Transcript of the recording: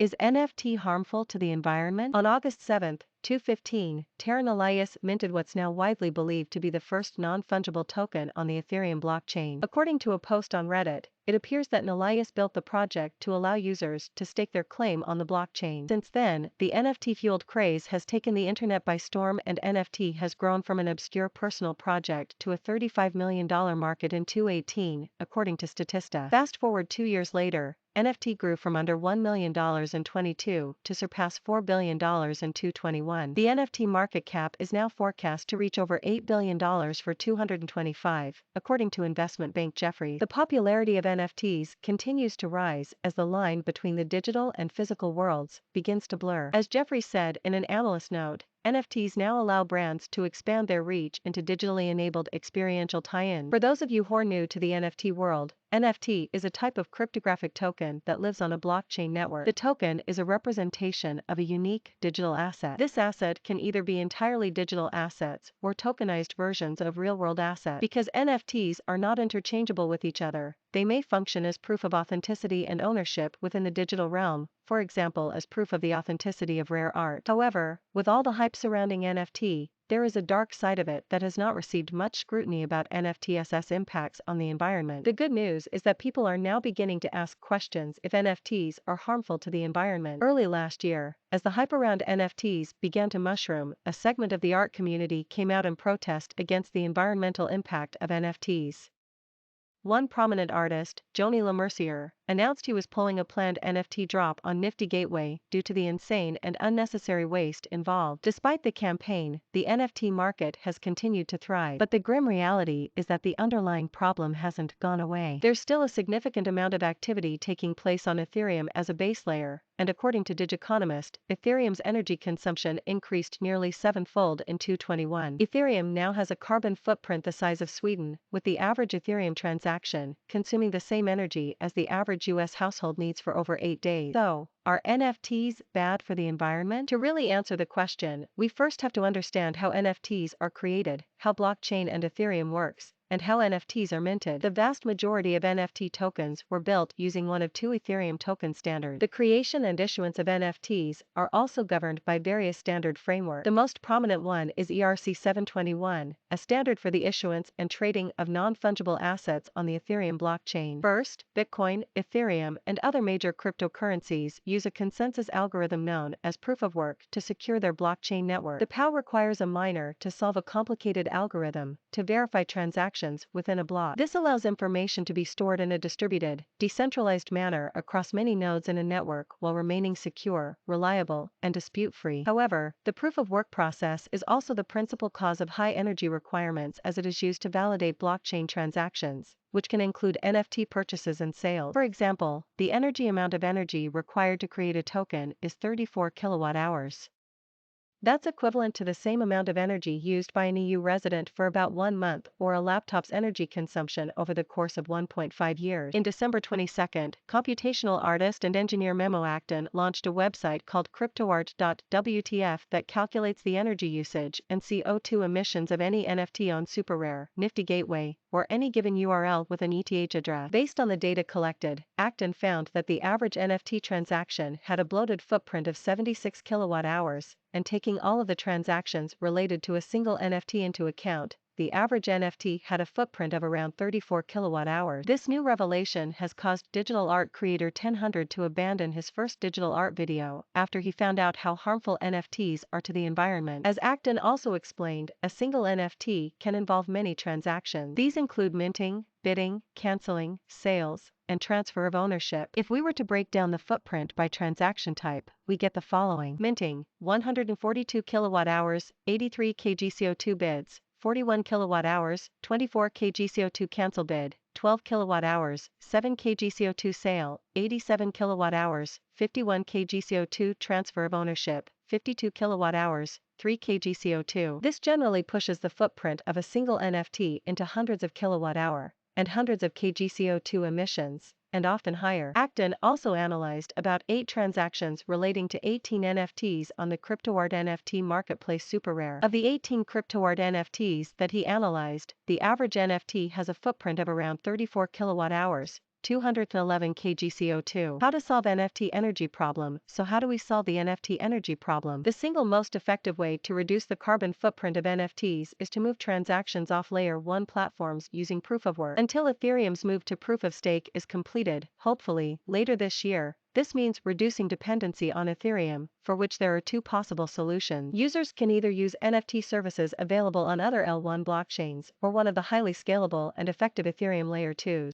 Is NFT harmful to the environment? On August 7, 2015, Terran Elias minted what's now widely believed to be the first non-fungible token on the Ethereum blockchain. According to a post on Reddit, it appears that Elias built the project to allow users to stake their claim on the blockchain. Since then, the NFT-fueled craze has taken the internet by storm, and NFT has grown from an obscure personal project to a $35 million market in 2018, according to Statista. Fast forward 2 years later, NFT grew from under $1 million in 22 to surpass $4 billion in 2021. The NFT market cap is now forecast to reach over $8 billion for 2025, according to investment bank Jefferies. The popularity of NFTs continues to rise as the line between the digital and physical worlds begins to blur. As Jefferies said in an analyst note, NFTs now allow brands to expand their reach into digitally enabled experiential tie-ins. For those of you who are new to the NFT world, NFT is a type of cryptographic token that lives on a blockchain network. The token is a representation of a unique digital asset. This asset can either be entirely digital assets or tokenized versions of real-world assets. Because NFTs are not interchangeable with each other, they may function as proof of authenticity and ownership within the digital realm, for example as proof of the authenticity of rare art. However, with all the hype surrounding NFT, there is a dark side of it that has not received much scrutiny about NFT'ss impacts on the environment. The good news is that people are now beginning to ask questions if NFTs are harmful to the environment. Early last year, as the hype around NFTs began to mushroom, a segment of the art community came out in protest against the environmental impact of NFTs. One prominent artist, Joni LaMercier, announced he was pulling a planned NFT drop on Nifty Gateway due to the insane and unnecessary waste involved. Despite the campaign, the NFT market has continued to thrive. But the grim reality is that the underlying problem hasn't gone away. There's still a significant amount of activity taking place on Ethereum as a base layer, and according to Digiconomist, Ethereum's energy consumption increased nearly 7-fold in 2021. Ethereum now has a carbon footprint the size of Sweden, with the average Ethereum transaction consuming the same energy as the average US household needs for over 8 days. So, are NFTs bad for the environment? To really answer the question, we first have to understand how NFTs are created, how blockchain and Ethereum works, and how NFTs are minted. The vast majority of NFT tokens were built using one of two Ethereum token standards. The creation and issuance of NFTs are also governed by various standard frameworks. The most prominent one is ERC 721, a standard for the issuance and trading of non-fungible assets on the Ethereum blockchain. First, Bitcoin, Ethereum, and other major cryptocurrencies use a consensus algorithm known as proof of work to secure their blockchain network. The POW requires a miner to solve a complicated algorithm to verify transactions within a block. This allows information to be stored in a distributed, decentralized manner across many nodes in a network while remaining secure, reliable, and dispute-free. However, the proof of work process is also the principal cause of high energy requirements as it is used to validate blockchain transactions, which can include NFT purchases and sales. For example, the amount of energy required to create a token is 34 kilowatt-hours. That's equivalent to the same amount of energy used by an EU resident for about 1 month or a laptop's energy consumption over the course of 1.5 years. In December 22, computational artist and engineer Memo Akten launched a website called CryptoArt.WTF that calculates the energy usage and CO2 emissions of any NFT on SuperRare, Nifty Gateway, or any given URL with an ETH address. Based on the data collected, Akten found that the average NFT transaction had a bloated footprint of 76 kilowatt-hours, and taking all of the transactions related to a single NFT into account, the average NFT had a footprint of around 34 kilowatt-hours. This new revelation has caused digital art creator 1000 to abandon his first digital art video after he found out how harmful NFTs are to the environment. As Akten also explained, a single NFT can involve many transactions. These include minting, bidding, canceling, sales, and transfer of ownership. If we were to break down the footprint by transaction type, we get the following. Minting, 142 kilowatt-hours, 83 KgCO2 bids, 41 kilowatt-hours, 24 KgCO2 cancel bid, 12 kilowatt-hours, 7 KgCO2 sale, 87 kilowatt-hours, 51 KgCO2 transfer of ownership, 52 kilowatt-hours, 3 KgCO2. This generally pushes the footprint of a single NFT into hundreds of kilowatt-hour and hundreds of KgCO2 emissions, and often higher. Akten also analyzed about 8 transactions relating to 18 NFTs on the CryptoArt NFT marketplace SuperRare. Of the 18 CryptoArt NFTs that he analyzed, the average NFT has a footprint of around 34 kilowatt-hours, 211 KgCO2. How to solve NFT energy problem. So how do we solve the NFT energy problem? The single most effective way to reduce the carbon footprint of NFTs is to move transactions off layer 1 platforms using proof of work. Until Ethereum's move to proof of stake is completed, hopefully, later this year, this means reducing dependency on Ethereum, for which there are two possible solutions. Users can either use NFT services available on other L1 blockchains or one of the highly scalable and effective Ethereum Layer 2s.